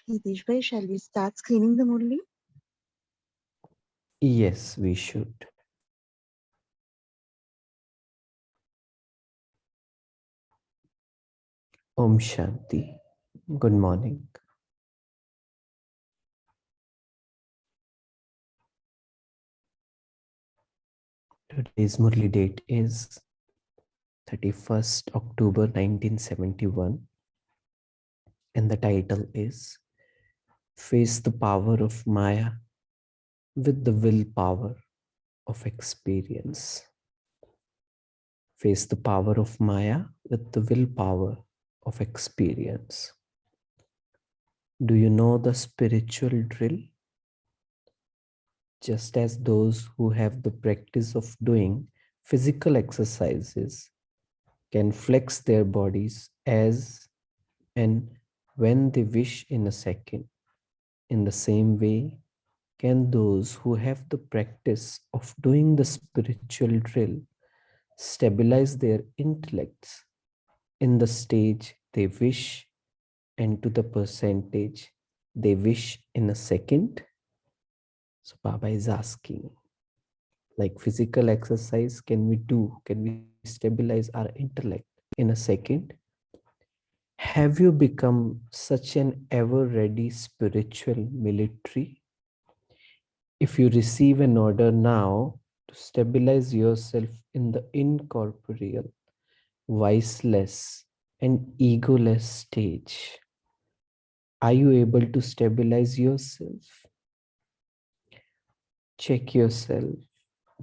Hitesh bhai, shall we start screening the Murli? Yes, we should. Om Shanti. Good morning. Today's Murli date is 31st October 1971, and the title is Face the Power of Maya with the Willpower of Experience. Face the power of Maya with the willpower of experience. Do you know the spiritual drill? Just as those who have the practice of doing physical exercises can flex their bodies as and when they wish in a second, in the same way can those who have the practice of doing the spiritual drill stabilize their intellects in the stage they wish and to the percentage they wish in a second? So Baba is asking, like physical exercise, can we do? Can we stabilize our intellect in a second? Have you become such an ever-ready spiritual military? If you receive an order now to stabilize yourself in the incorporeal, viceless, and egoless stage, are you able to stabilize yourself? Check yourself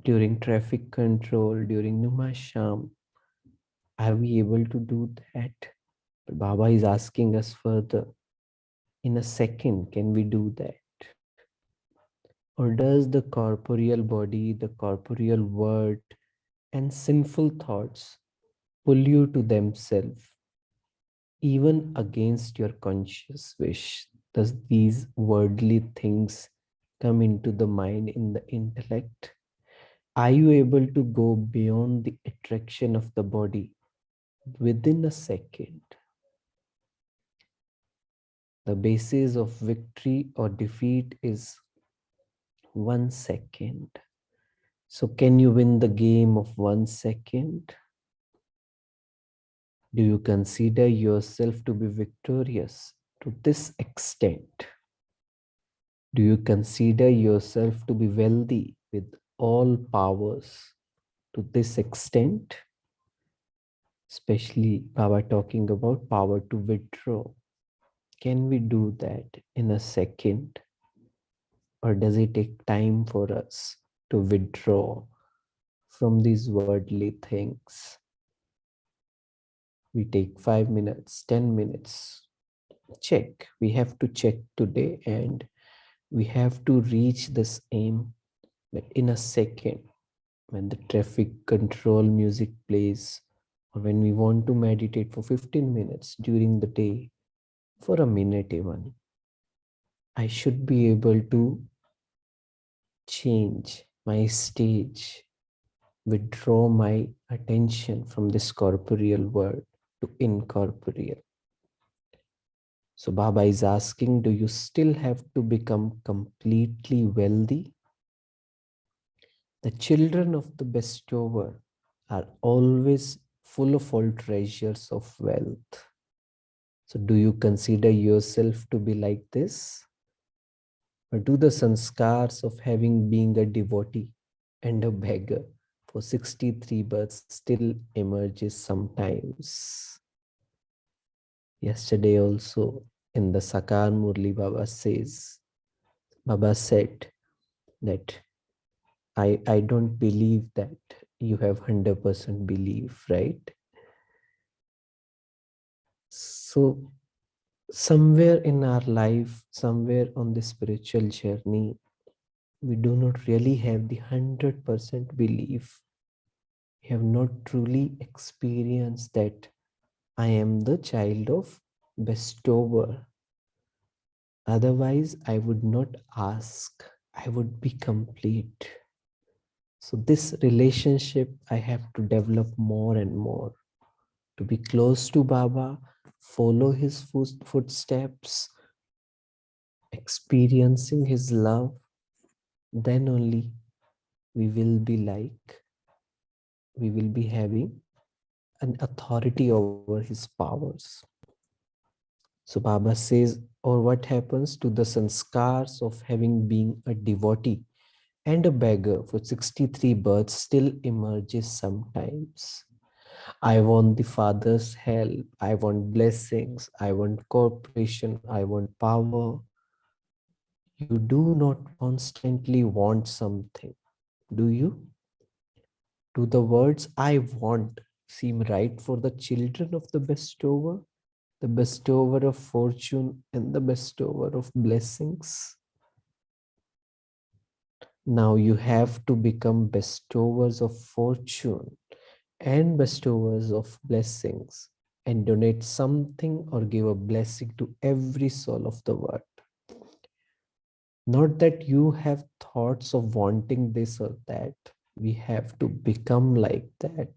during traffic control, during Numasham. Are we able to do that? But Baba is asking us further. In a second, can we do that? Or does the corporeal body, the corporeal word, and sinful thoughts pull you to themselves, even against your conscious wish? Does these worldly things come into the mind, in the intellect? Are you able to go beyond the attraction of the body within a second? The basis of victory or defeat is 1 second. So can you win the game of 1 second? Do you consider yourself to be victorious to this extent? Do you consider yourself to be wealthy with all powers to this extent? Especially Baba talking about power to withdraw. Can we do that in a second? Or does it take time for us to withdraw from these worldly things? We take 5 minutes, 10 minutes. Check. We have to check today, and we have to reach this aim that in a second, when the traffic control music plays, or when we want to meditate for 15 minutes during the day, for a minute even, I should be able to change my stage, withdraw my attention from this corporeal world to incorporeal. So Baba is asking, do you still have to become completely wealthy? The children of the bestower are always full of all treasures of wealth. So do you consider yourself to be like this? Or do the sanskars of having been a devotee and a beggar for 63 births still emerges sometimes? Yesterday also in the Sakar Murli, Baba said that I don't believe that you have 100% belief, right? So somewhere in our life, somewhere on the spiritual journey, we do not really have the 100% belief. We have not truly experienced that I am the child of bestower. Otherwise, I would not ask. I would be complete. So this relationship I have to develop more and more, to be close to Baba, follow his footsteps, experiencing His love, then only we will be having an authority over His powers. So Baba says, or what happens to the sanskars of having been a devotee and a beggar for 63 births still emerges sometimes. I want the Father's help. I want blessings. I want cooperation. I want power. You do not constantly want something, do you? Do the words I want seem right for the children of the bestower of fortune and the bestower of blessings? Now you have to become bestowers of fortune and bestowers of blessings and donate something or give a blessing to every soul of the world. Not that you have thoughts of wanting this or that. We have to become like that.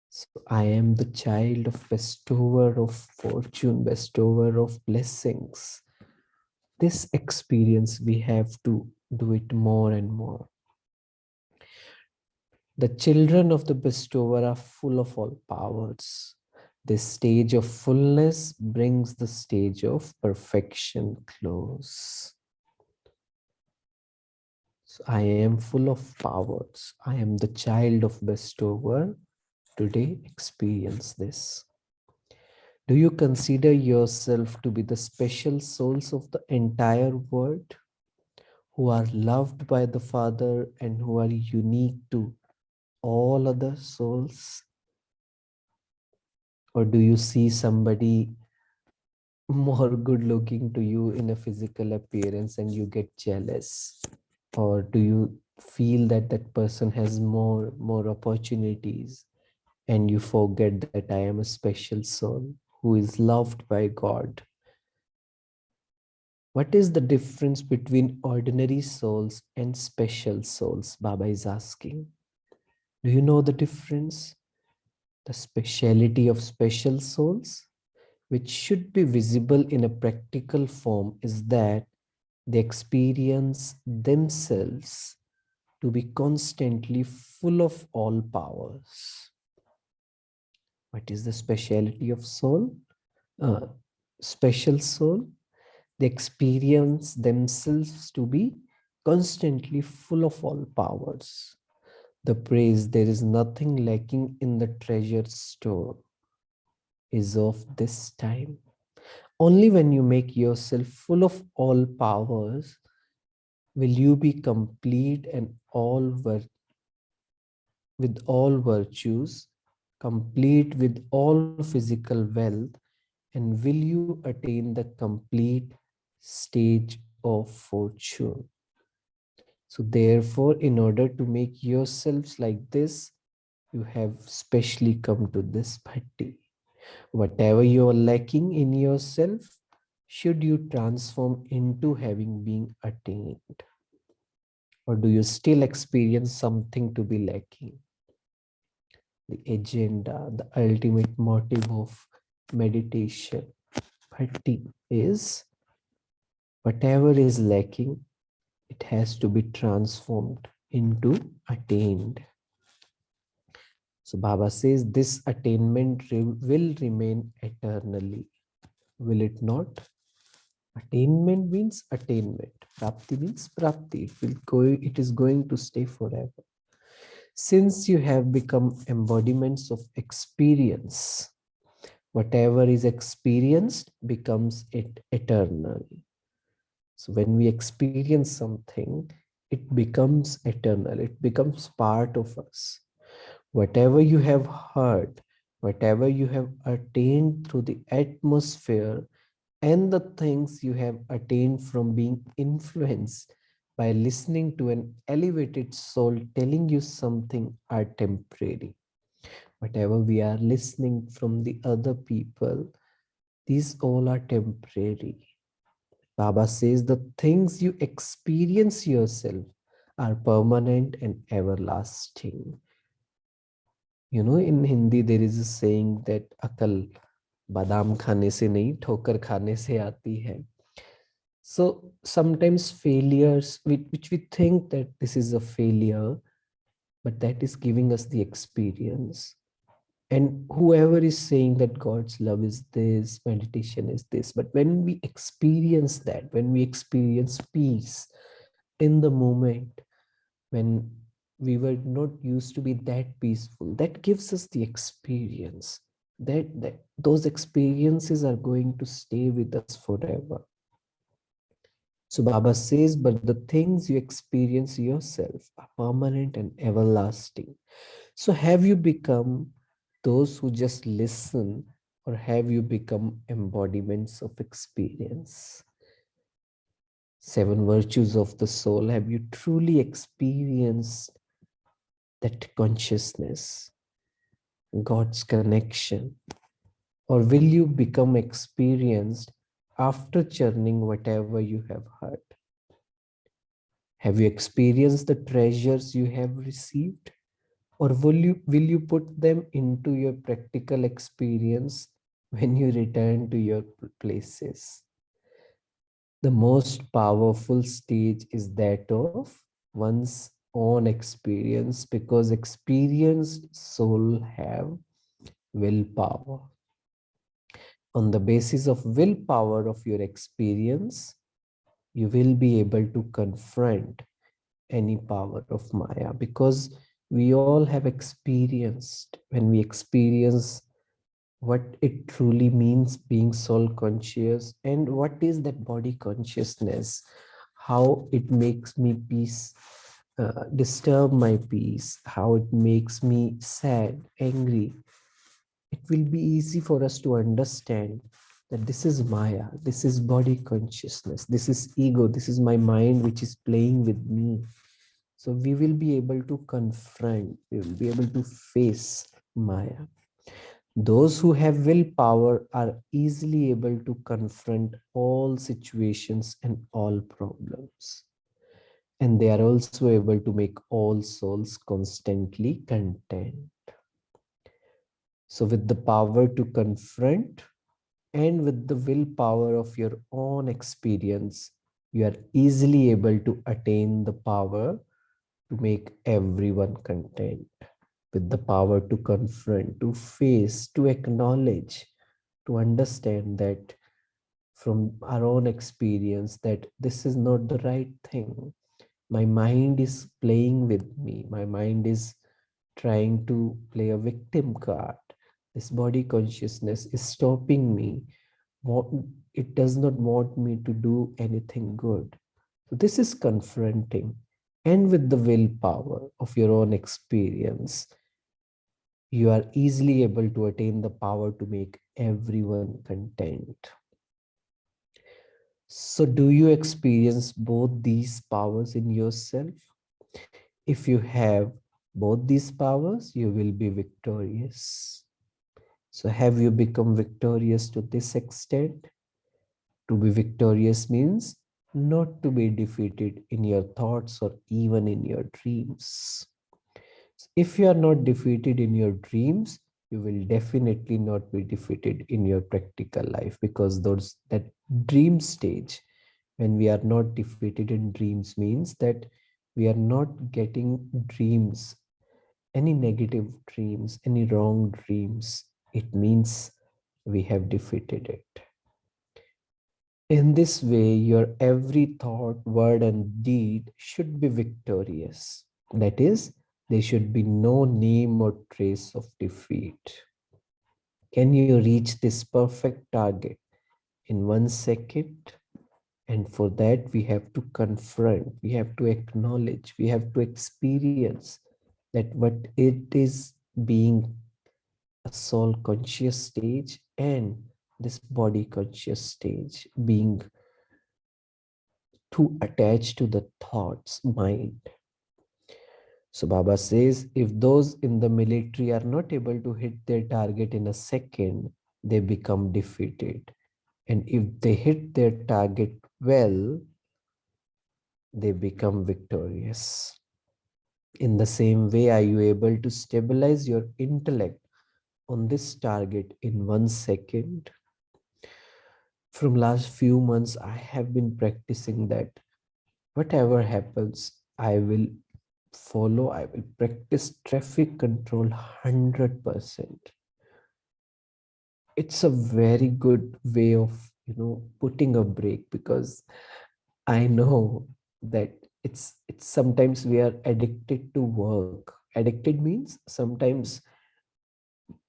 So I am the child of bestower of fortune, bestower of blessings. This experience, we have to do it more and more. The children of the bestower are full of all powers. This stage of fullness brings the stage of perfection close. So I am full of powers. I am the child of bestower. Today, experience this. Do you consider yourself to be the special souls of the entire world, who are loved by the Father and who are unique to all other souls? Or do you see somebody more good looking to you in a physical appearance and you get jealous? Or do you feel that that person has more opportunities and you forget that I am a special soul who is loved by God? What is the difference between ordinary souls and special souls? Baba is asking. Do you know the difference? The speciality of special souls, which should be visible in a practical form, is that they experience themselves to be constantly full of all powers. What is the speciality of soul? Special soul, they experience themselves to be constantly full of all powers. The praise, there is nothing lacking in the treasure store, is of this time. Only when you make yourself full of all powers will you be complete and with all virtues, complete with all physical wealth, and will you attain the complete stage of fortune. So therefore, in order to make yourselves like this, you have specially come to this bhatti. Whatever you are lacking in yourself, should you transform into having been attained? Or do you still experience something to be lacking? The agenda, the ultimate motive of meditation, bhatti, is whatever is lacking, it has to be transformed into attained. So Baba says this attainment will remain eternally. Will it not? Attainment means attainment. Prapti means prapti. It is going to stay forever. Since you have become embodiments of experience, whatever is experienced becomes eternal. So when we experience something, it becomes eternal. It becomes part of us. Whatever you have heard, whatever you have attained through the atmosphere, and the things you have attained from being influenced by listening to an elevated soul telling you something, are temporary. Whatever we are listening from the other people, these all are temporary. Baba says the things you experience yourself are permanent and everlasting. You know, in Hindi, there is a saying that akal badam khane se nahi, ठोकर खाने से आती है. So sometimes failures, which we think that this is a failure, but that is giving us the experience. And whoever is saying that God's love is this, meditation is this, but when we experience that, when we experience peace in the moment, when we were not used to be that peaceful, that gives us the experience. That those experiences are going to stay with us forever. So Baba says, but the things you experience yourself are permanent and everlasting. So have you become those who just listen, or have you become embodiments of experience? Seven virtues of the soul. Have you truly experienced that consciousness, God's connection? Or will you become experienced after churning whatever you have heard? Have you experienced the treasures you have received? Or will you put them into your practical experience when you return to your places? The most powerful stage is that of one's own experience, because experienced soul have willpower. On the basis of willpower of your experience, you will be able to confront any power of Maya, because we all have experienced, when we experience what it truly means being soul conscious, and what is that body consciousness, how it makes me peace, disturb my peace, how it makes me sad, angry. It will be easy for us to understand that this is Maya, this is body consciousness, this is ego, this is my mind which is playing with me. So we will be able to confront, we will be able to face Maya. Those who have willpower are easily able to confront all situations and all problems. And they are also able to make all souls constantly content. So with the power to confront and with the willpower of your own experience, you are easily able to attain the power to make everyone content. With the power to confront, to face, to acknowledge, to understand that from our own experience that this is not the right thing. My mind is playing with me. My mind is trying to play a victim card. This body consciousness is stopping me. It does not want me to do anything good. So this is confronting. And with the willpower of your own experience, you are easily able to attain the power to make everyone content. So do you experience both these powers in yourself? If you have both these powers, you will be victorious. So have you become victorious to this extent? To be victorious means not to be defeated in your thoughts or even in your dreams. If you are not defeated in your dreams, you will definitely not be defeated in your practical life, because that dream stage, when we are not defeated in dreams, means that we are not getting dreams, any negative dreams, any wrong dreams. It means we have defeated it. In this way, your every thought, word, and deed should be victorious. That is, there should be no name or trace of defeat. Can you reach this perfect target in 1 second? And for that, we have to confront, we have to acknowledge, we have to experience that what it is being a soul conscious stage and this body conscious stage being too attached to the thoughts, mind. So Baba says, if those in the military are not able to hit their target in a second, they become defeated. And if they hit their target well, they become victorious. In the same way, are you able to stabilize your intellect on this target in 1 second? From last few months, I have been practicing that whatever happens, I will follow, I will practice traffic control 100%. It's a very good way of, putting a break, because I know that it's sometimes we are addicted to work. Addicted means sometimes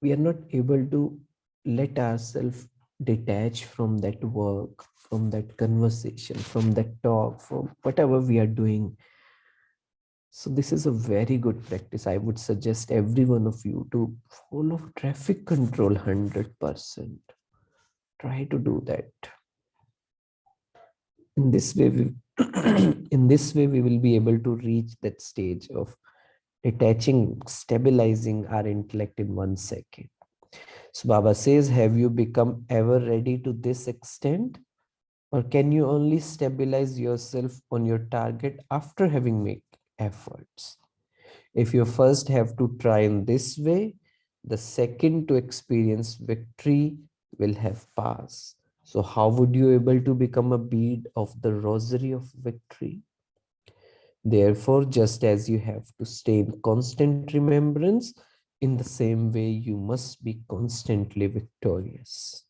we are not able to let ourselves detach from that work, from that conversation, from that talk, from whatever we are doing. So this is a very good practice. I would suggest every one of you to follow traffic control 100%. Try to do that. In this way, in this way, we will be able to reach that stage of detaching, stabilizing our intellect in 1 second. So Baba says, have you become ever ready to this extent? Or can you only stabilize yourself on your target after having made efforts? If you first have to try in this way, the second to experience victory will have passed. So how would you able to become a bead of the rosary of victory? Therefore, just as you have to stay in constant remembrance, in the same way you must be constantly victorious.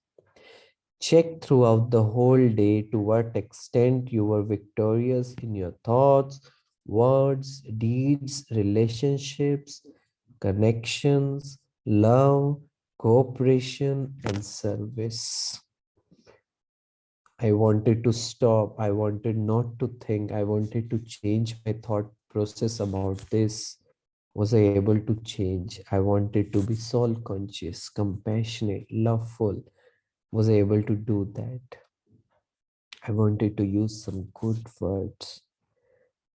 Check throughout the whole day to what extent you were victorious in your thoughts, words, deeds, relationships, connections, love, cooperation, and service. I wanted to stop. I wanted not to think. I wanted to change my thought process about this. Was I able to change? I wanted to be soul conscious, compassionate, loveful. Was I able to do that? I wanted to use some good words.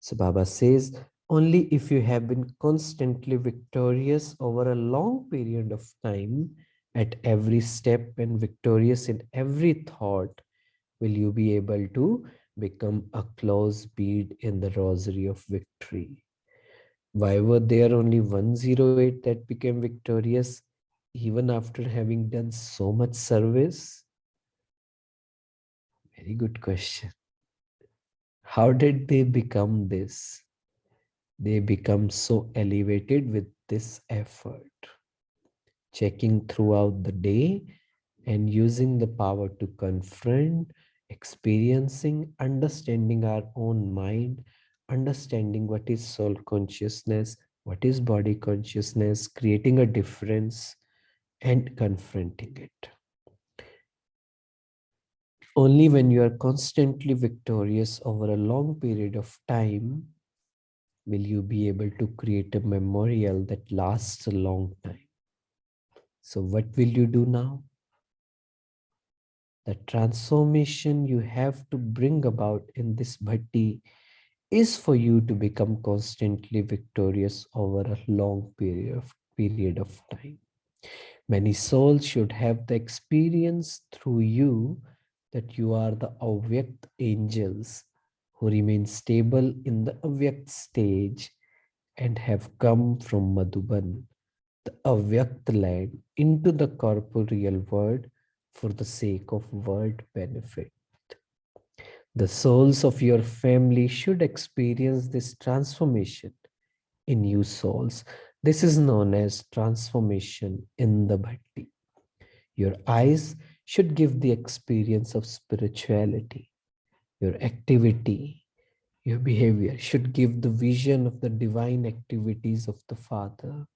So Baba says, only if you have been constantly victorious over a long period of time, at every step, and victorious in every thought, will you be able to become a close bead in the rosary of victory. Why were there only 108 that became victorious even after having done so much service? Very good question. How did they become this? They become so elevated with this effort, checking throughout the day and using the power to confront, experiencing, understanding our own mind, understanding what is soul consciousness, what is body consciousness, creating a difference, and confronting it. Only when you are constantly victorious over a long period of time will you be able to create a memorial that lasts a long time. So what will you do now? The transformation you have to bring about in this bhatti is for you to become constantly victorious over a long period of time. Many souls should have the experience through you that you are the avyakt angels who remain stable in the avyakt stage and have come from Madhuban, the avyakt land, into the corporeal world for the sake of world benefit. The souls of your family should experience this transformation in you souls. This is known as transformation in the bhatti. Your eyes should give the experience of spirituality. Your activity, your behavior should give the vision of the divine activities of the Father.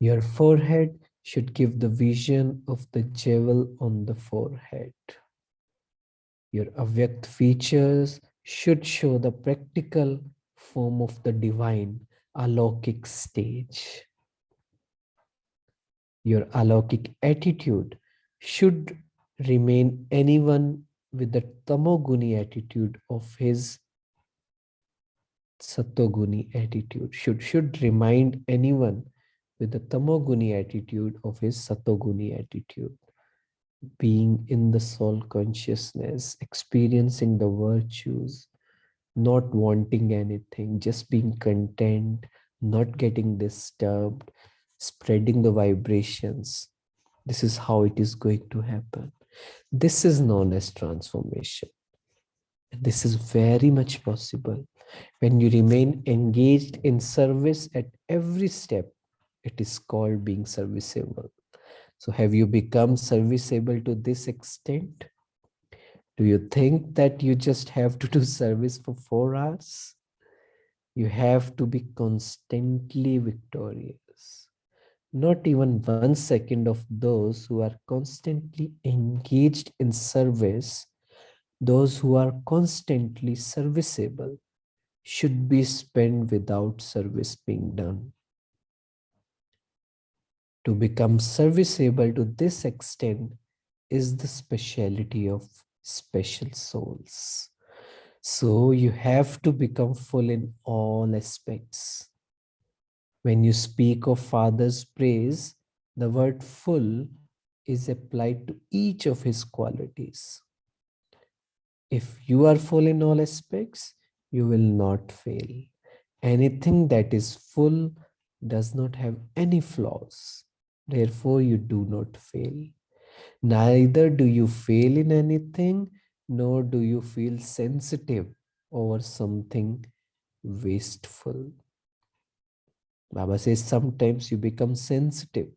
Your forehead should give the vision of the jewel on the forehead. Your avyakt features should show the practical form of the divine alokik stage. Your alokik attitude should remain anyone with the tamoguni attitude of his satoguni attitude. Should remind anyone with the tamoguni attitude of his satoguni attitude. Being in the soul consciousness, experiencing the virtues, not wanting anything, just being content, not getting disturbed, spreading the vibrations. This is how it is going to happen. This is known as transformation. And this is very much possible when you remain engaged in service at every step. It is called being serviceable. So have you become serviceable to this extent? Do you think that you just have to do service for 4 hours? You have to be constantly victorious. Not even 1 second of those who are constantly engaged in service, those who are constantly serviceable, should be spent without service being done. To become serviceable to this extent is the speciality of special souls. So you have to become full in all aspects. When you speak of Father's praise, the word full is applied to each of his qualities. If you are full in all aspects, you will not fail. Anything that is full does not have any flaws. Therefore, you do not fail. Neither do you fail in anything, nor do you feel sensitive over something wasteful. Baba says sometimes you become sensitive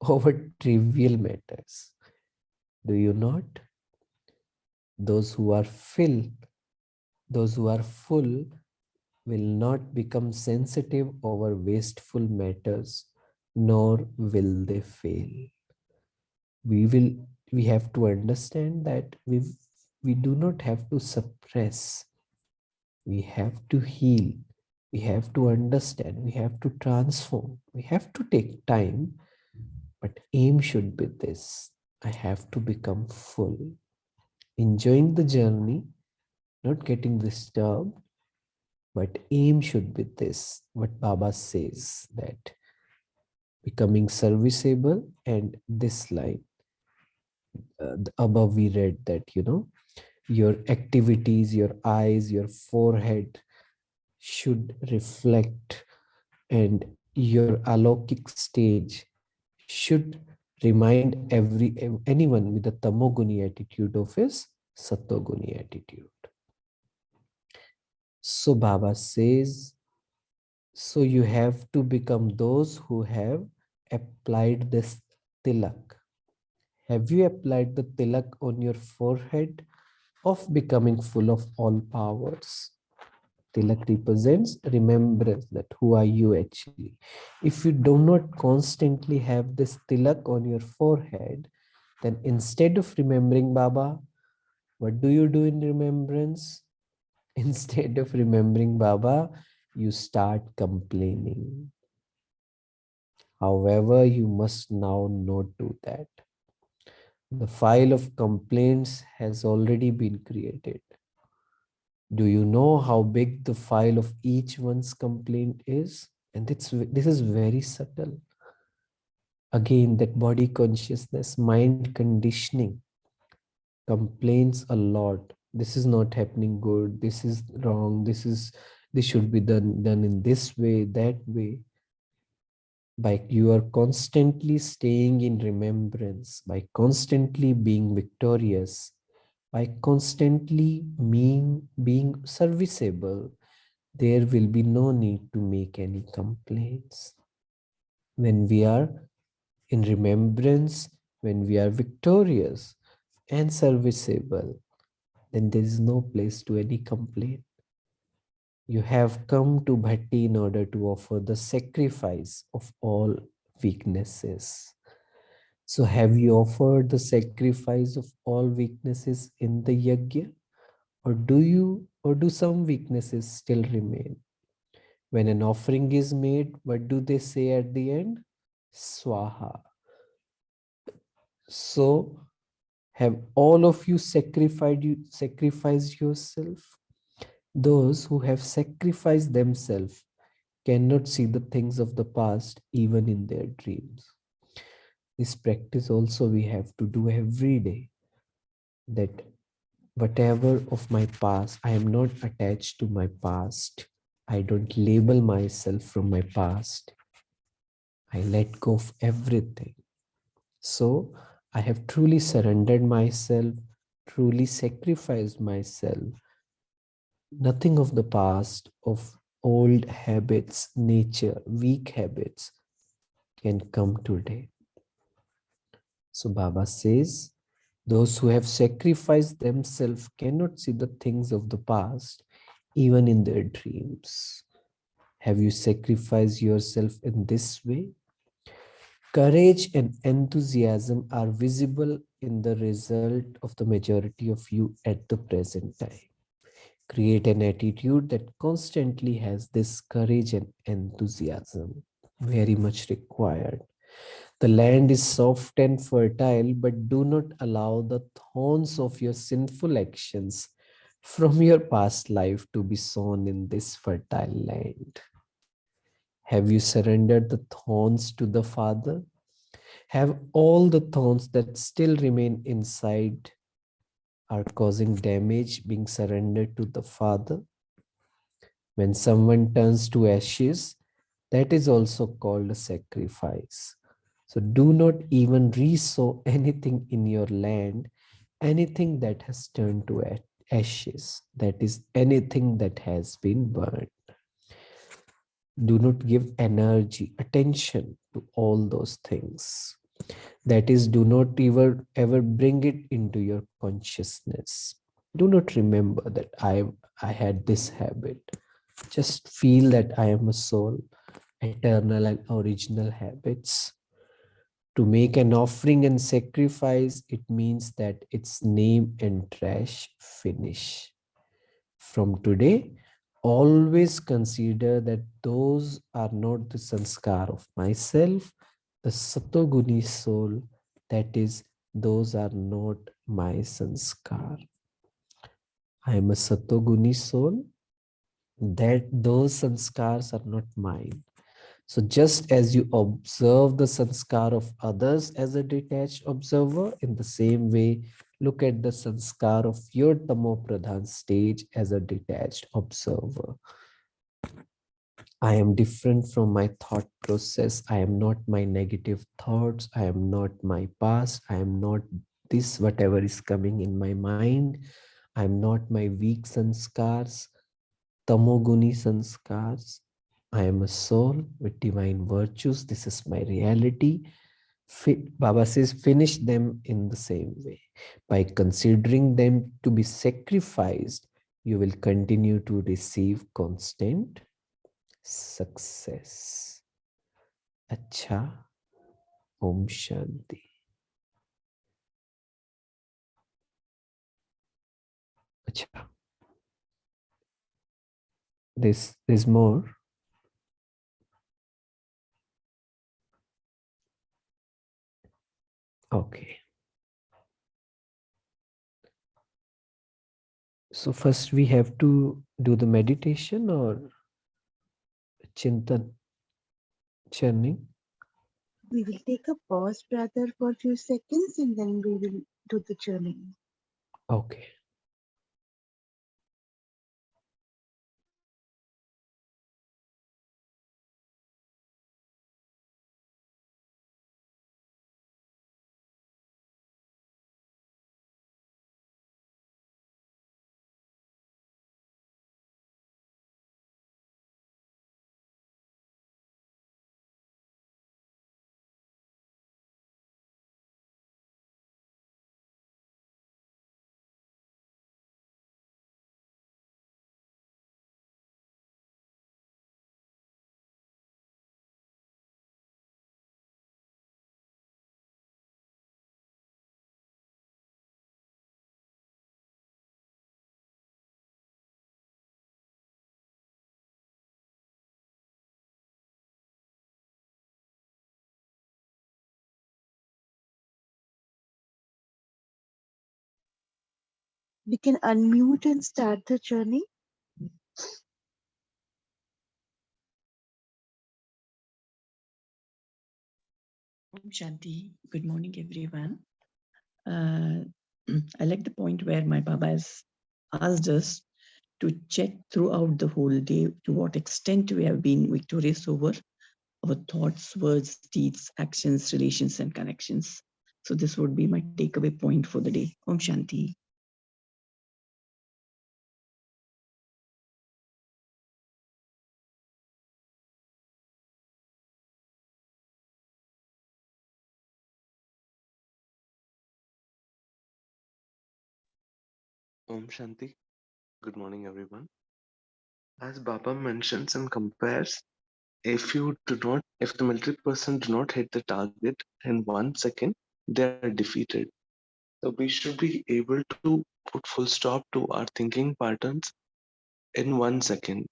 over trivial matters. Do you not? Those who are full will not become sensitive over wasteful matters, nor will they fail. We have to understand that we do not have to suppress. We have to heal. We have to understand. We have to transform. We have to take time, but aim should be this. I have to become full, enjoying the journey, not getting disturbed, but aim should be this. What Baba says, that becoming serviceable, and this line above we read that, your activities, your eyes, your forehead should reflect, and your alokik stage should remind anyone with a tamoguni attitude of his satoguni attitude. So Baba says, so you have to become those who have applied this tilak. Have you applied the tilak on your forehead of becoming full of all powers? Tilak represents remembrance, that who are you actually. If you do not constantly have this tilak on your forehead, then instead of remembering Baba, what do you do in remembrance? Instead of remembering Baba, you start complaining. However, you must now not do that. The file of complaints has already been created. Do you know how big the file of each one's complaint is? And this is very subtle. Again, that body consciousness, mind conditioning complains a lot. This is not happening good. This is wrong. This should be done in this way, that way. By you are constantly staying in remembrance, by constantly being victorious, by constantly being serviceable, there will be no need to make any complaints. When we are in remembrance, when we are victorious and serviceable, then there is no place to any complaint. You have come to Bhatti in order to offer the sacrifice of all weaknesses. So have you offered the sacrifice of all weaknesses in the yajna? Or do some weaknesses still remain? When an offering is made, what do they say at the end? Swaha. So have all of you sacrificed yourself? Those who have sacrificed themselves cannot see the things of the past even in their dreams. This practice also we have to do every day, that whatever of my past, I am not attached to my past. I don't label myself from my past. I let go of everything. So I have truly surrendered myself, truly sacrificed myself. Nothing of the past, of old habits, nature, weak habits can come today. So Baba says, those who have sacrificed themselves cannot see the things of the past, even in their dreams. Have you sacrificed yourself in this way? Courage and enthusiasm are visible in the result of the majority of you at the present time. Create an attitude that constantly has this courage and enthusiasm, very much required. The land is soft and fertile, but do not allow the thorns of your sinful actions from your past life to be sown in this fertile land. Have you surrendered the thorns to the Father? Have all the thorns that still remain inside are causing damage being surrendered to the Father? When someone turns to ashes, that is also called a sacrifice. So do not even resow anything in your land, anything that has turned to ashes, that is anything that has been burned. Do not give energy, attention to all those things. That is, do not ever bring it into your consciousness. Do not remember that I had this habit. Just feel that I am a soul, eternal and original habits. To make an offering and sacrifice, it means that its name and trash finish. From today, always consider that those are not the sanskar of myself, the Satoguni soul, that is, those are not my sanskar. I am a Satoguni soul, that those sanskars are not mine. So just as you observe the sanskar of others as a detached observer, in the same way, look at the sanskar of your Tamo Pradhan stage as a detached observer. I am different from my thought process. I am not my negative thoughts. I am not my past. I am not this, whatever is coming in my mind. I am not my weak sanskars, tamoguni sanskars. I am a soul with divine virtues. This is my reality. Baba says, finish them in the same way. By considering them to be sacrificed, you will continue to receive constant success. Acha, Om Shanti. Acha. There's more. Okay. So first we have to do the meditation or Chintan, churning. We will take a pause, brother, for a few seconds and then we will do the churning. Okay. We can unmute and start the churning. Om Shanti. Good morning, everyone. Uh, I like the point where my Baba has asked us to check throughout the whole day to what extent we have been victorious over our thoughts, words, deeds, actions, relations, and connections. So this would be my takeaway point for the day. Om Shanti. Om Shanti. Good morning, everyone. As Baba mentions and compares, if the military person do not hit the target in 1 second, they are defeated. So we should be able to put full stop to our thinking patterns in 1 second.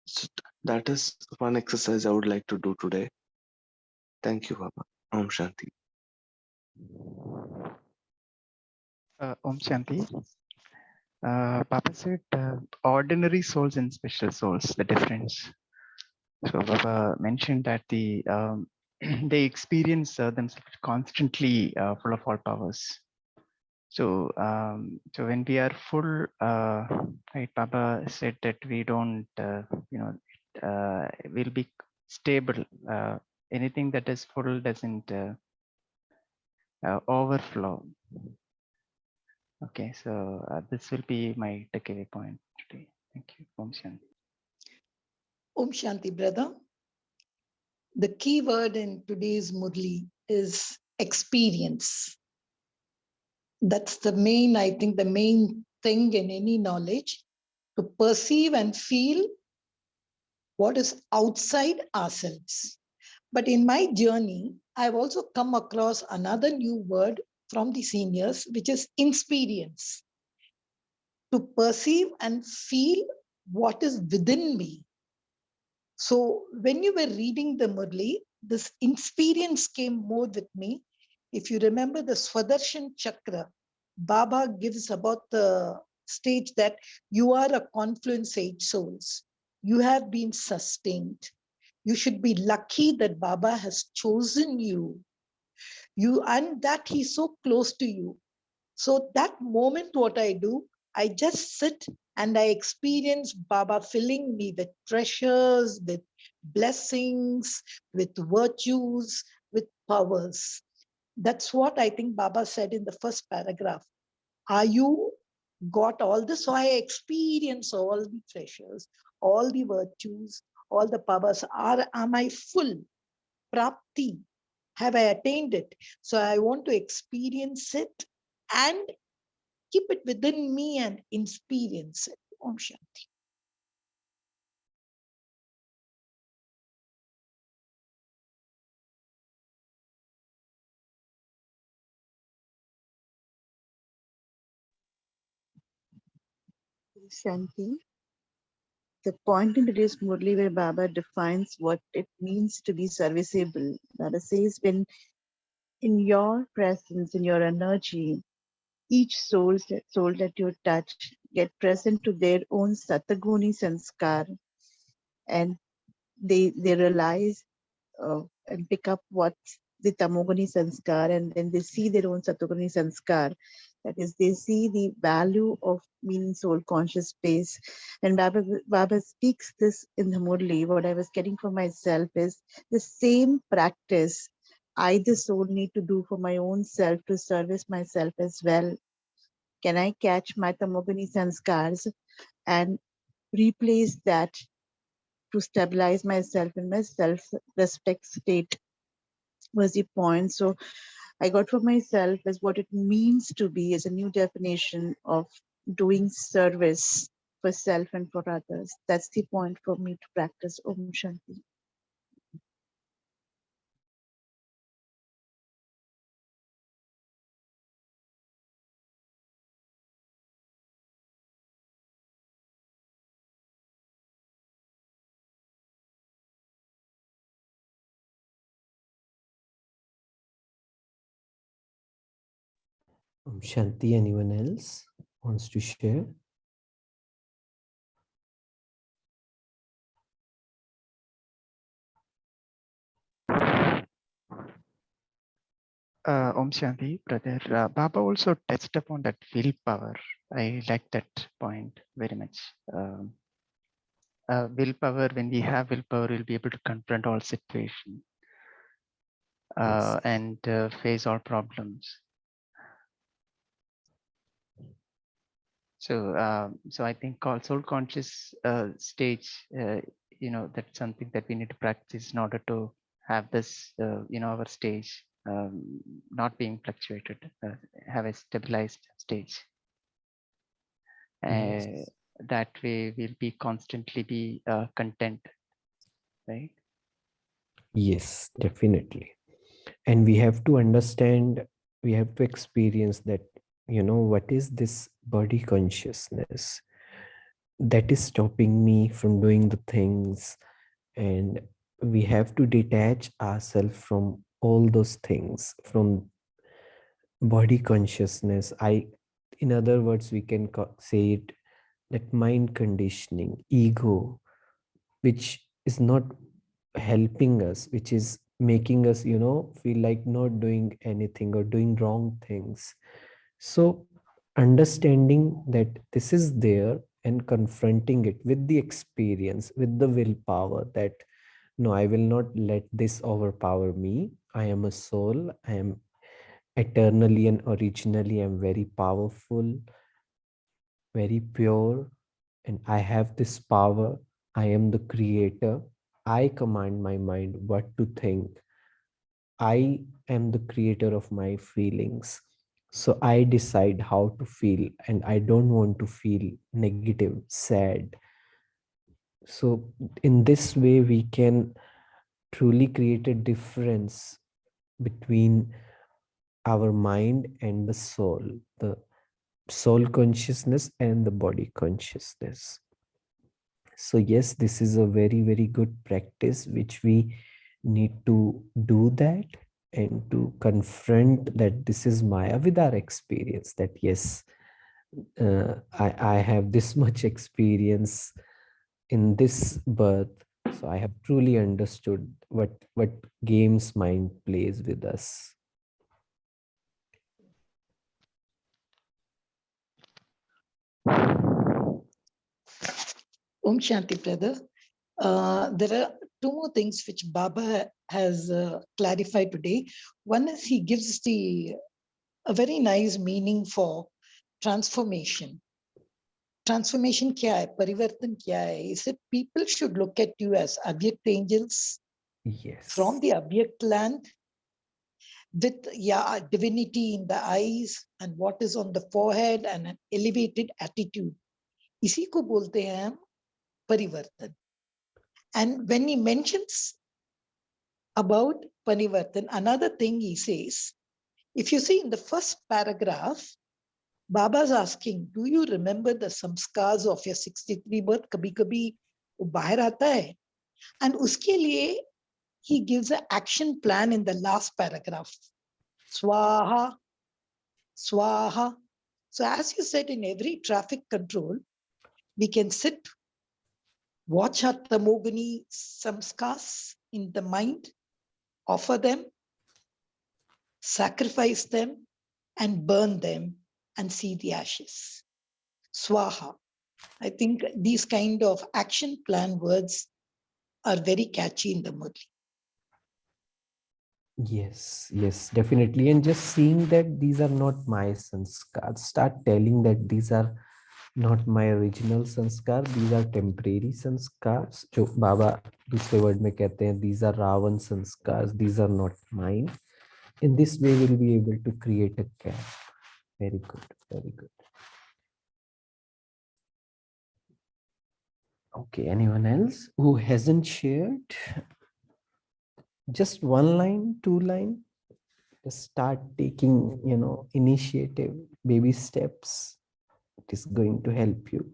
So that is one exercise I would like to do today. Thank you, Baba. Om Shanti. Om Shanti. Papa said ordinary souls and special souls, the difference. So Baba mentioned that they experience themselves constantly full of all powers. So when we are full, right? Baba said that we don't, will be stable. Anything that is full doesn't overflow. Okay, so this will be my takeaway point today. Thank you. Om Shanti. Om Shanti, brother. The key word in today's Murli is experience. That's the main, I think, the main thing in any knowledge, to perceive and feel what is outside ourselves. But in my journey, I've also come across another new word from the seniors, which is experience. To perceive and feel what is within me. So when you were reading the Murli, this experience came more with me. If you remember the Swadershan Chakra, Baba gives about the stage that you are a confluence age souls. You have been sustained. You should be lucky that Baba has chosen you. And that he's so close to you. So that moment, what I do, I just sit and I experience Baba filling me with treasures, with blessings, with virtues, with powers. That's what I think Baba said in the first paragraph. Are you got all this? So I experience all the treasures, all the virtues, all the powers. Am I full? Prapti. Have I attained it? So I want to experience it and keep it within me and experience it. Om Shanti. Shanti. The point in today's Murli where Baba defines what it means to be serviceable. Baba says, when in your presence, in your energy, each soul that you touch get present to their own Sataguni Sanskar, and they realize and pick up what's the Tamoguni Sanskar, and then they see their own Satoguni Sanskar. That is, they see the value of meaning soul conscious space. And Baba speaks this in the Murli. What I was getting for myself is the same practice I, the soul, need to do for my own self to service myself as well. Can I catch my Tamoguni Sanskars and replace that to stabilize myself in my self-respect state? Was the point. So I got for myself as what it means to be as a new definition of doing service for self and for others. That's the point for me to practice Om Shanti. Om Shanti. Anyone else wants to share? Om Shanti, brother. Baba also touched upon that willpower. I like that point very much. Willpower, when we have willpower, we'll be able to confront all situations. Yes. and face all problems. So I think soul conscious stage, that's something that we need to practice in order to have this, our stage not being fluctuated, have a stabilized stage. Yes. That way we'll be constantly be content, right? Yes, definitely. And we have to understand, we have to experience that, what is this body consciousness that is stopping me from doing the things. And we have to detach ourselves from all those things, from body consciousness. In other words, we can say it, that mind conditioning, ego, which is not helping us, which is making us, feel like not doing anything or doing wrong things. So understanding that this is there and confronting it with the experience, with the willpower, that no, I will not let this overpower me. I am a soul. I am eternally and originally, I'm very powerful, very pure, and I have this power. I am the creator. I command my mind what to think. I am the creator of my feelings. So I decide how to feel, and I don't want to feel negative, sad. So, in this way, we can truly create a difference between our mind and the soul consciousness and the body consciousness. So yes, this is a very, very good practice which we need to do that, and to confront that this is Maya with our experience, that yes, I have this much experience in this birth. So I have truly understood what games mind plays with us. Om Shanti, brother. There are two more things which Baba has clarified today. One is he gives a very nice meaning for transformation. Transformation kya hai? Parivartan kya hai? He said people should look at you as Abhyakt angels Yes. from the Abhyakt land with divinity in the eyes and what is on the forehead and an elevated attitude. इसी को बोलते हैं हम परिवर्तन. And when he mentions about Parivartan, another thing he says, if you see in the first paragraph, Baba's asking, do you remember the samskars of your 63 birth? Kabhi kabhi वो बाहर आता है. And उसके लिए he gives an action plan in the last paragraph. Swaha, swaha. So as you said, in every traffic control, we can sit, watch our tamogani samskars in the mind, offer them, sacrifice them, and burn them and see the ashes. Swaha. I think these kind of action plan words are very catchy in the Murli. Yes, definitely. And just seeing that these are not my sanskars, start telling that these are not my original sanskar, these are temporary sanskars. जो बाबा दूसरे word में कहते हैं, these are Ravan sanskars, these are not mine. In this way, we'll be able to create a gap. Very good, very good. Okay, anyone else who hasn't shared? Just one line, two line? Just start taking, initiative, baby steps. It is going to help you.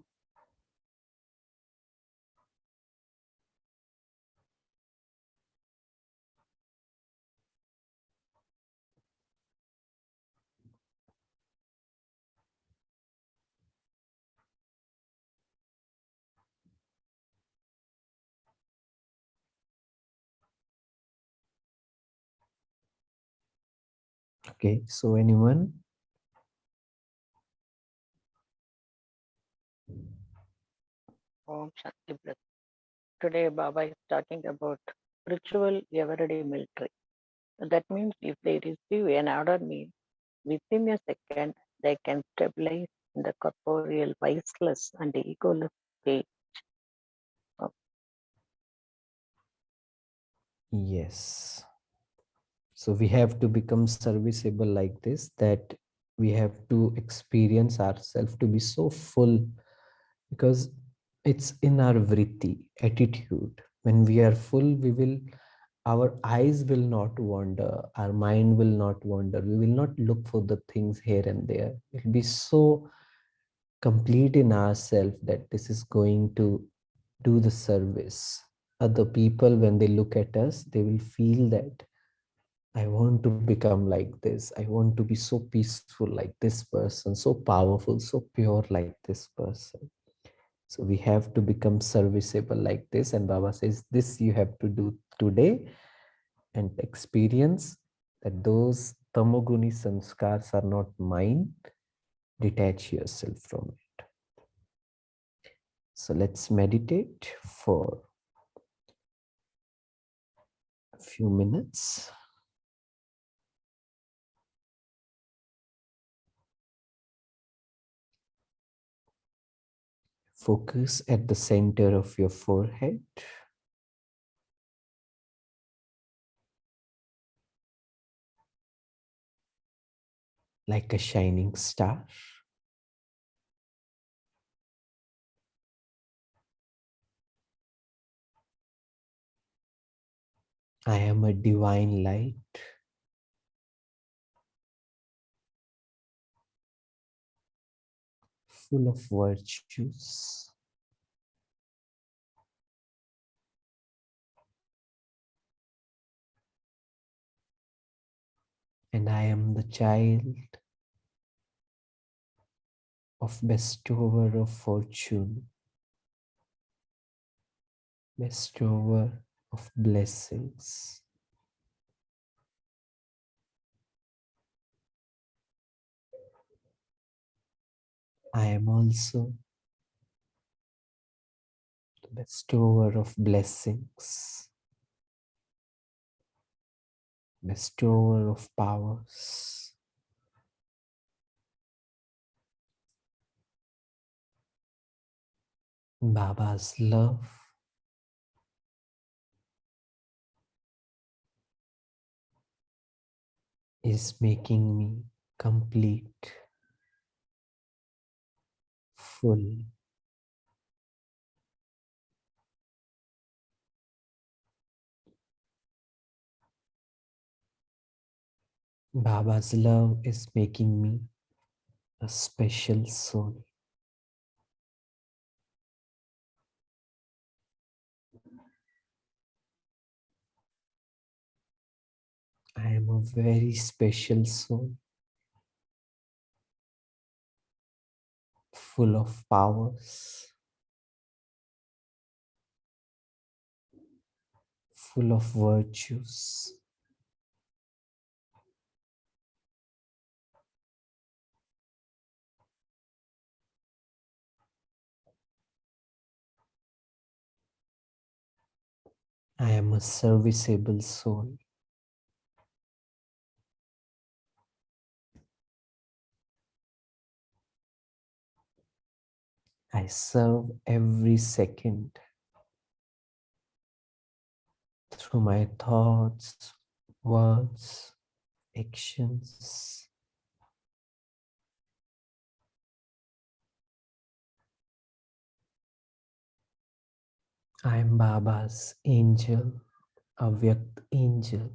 Okay, so anyone? Om Shanti Brother. Today Baba is talking about spiritual everyday military. That means if they receive an order meal, within a second, they can stabilize in the corporeal viceless and egoless state. Yes. So we have to become serviceable like this, that we have to experience ourselves to be so full, because it's in our vritti, attitude. When we are full, our eyes will not wander, our mind will not wander, we will not look for the things here and there. It'll be so complete in ourselves that this is going to do the service. Other people, when they look at us, they will feel that I want to become like this. I want to be so peaceful like this person, so powerful, so pure like this person. So we have to become serviceable like this. And Baba says, this you have to do today and experience that those tamoguni sanskars are not mine. Detach yourself from it. So let's meditate for a few minutes. Focus at the center of your forehead. Like a shining star. I am a divine light. Full of virtues. And I am the child of bestower of fortune, bestower of blessings. I am also the bestower of blessings, bestower of powers. Baba's love is making me complete, full. Baba's love is making me a special soul. I am a very special soul, full of powers, full of virtues. I am a serviceable soul. I serve every second through my thoughts, words, actions. I am Baba's angel, Avyakt angel.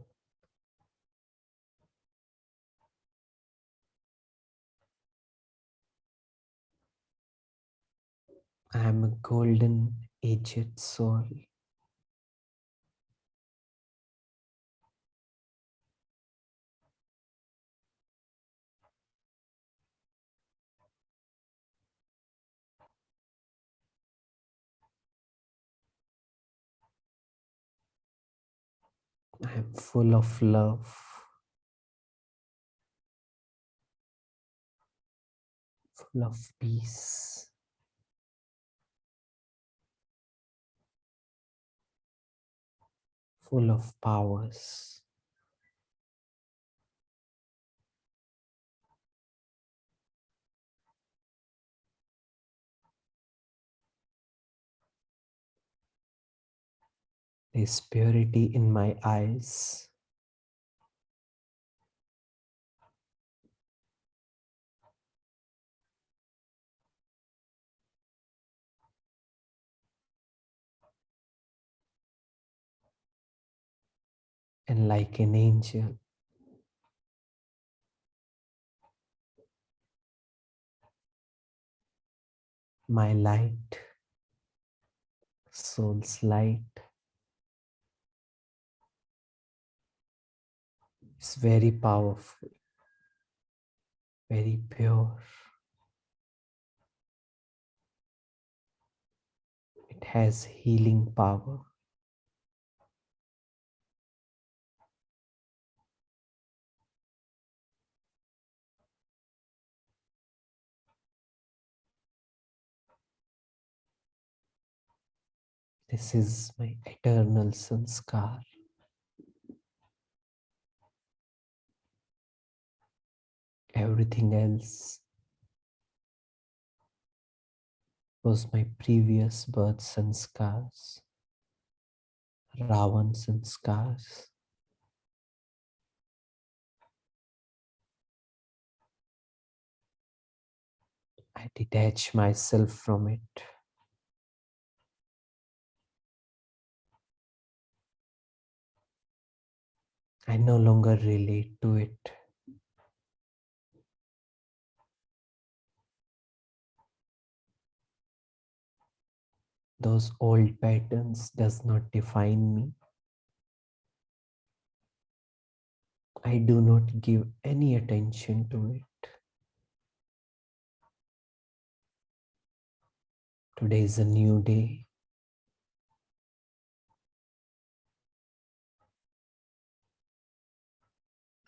I am a golden aged soul. I am full of love, full of peace, full of powers. There's purity in my eyes. And like an angel, my light, soul's light, is very powerful, very pure. It has healing power. This is my eternal sanskar. Everything else was my previous birth sanskars, Ravan sanskars. I detach myself from it. I no longer relate to it. Those old patterns does not define me. I do not give any attention to it. Today is a new day.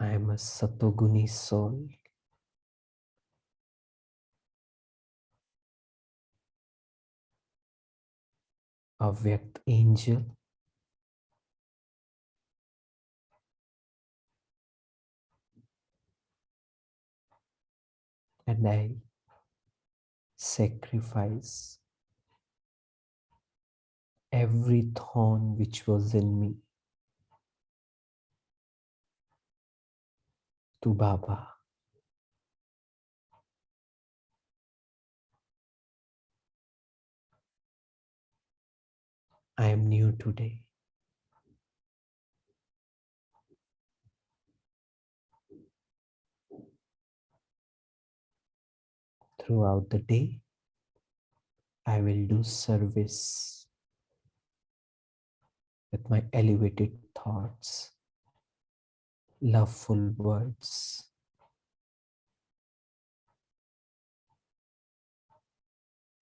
I am a Satoguni soul. A Vyakt angel. And I sacrifice every thorn which was in me to Baba. I am new today. Throughout the day, I will do service with my elevated thoughts, loveful words,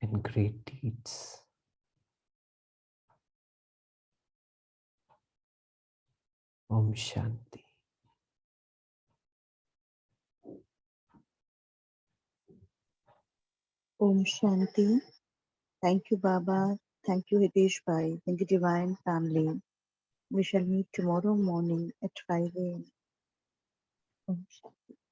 and great deeds. Om Shanti. Om Shanti. Thank you, Baba. Thank you, Hitesh Bhai. Thank you, Divine Family. We shall meet tomorrow morning at 5 a.m. Om Shanti.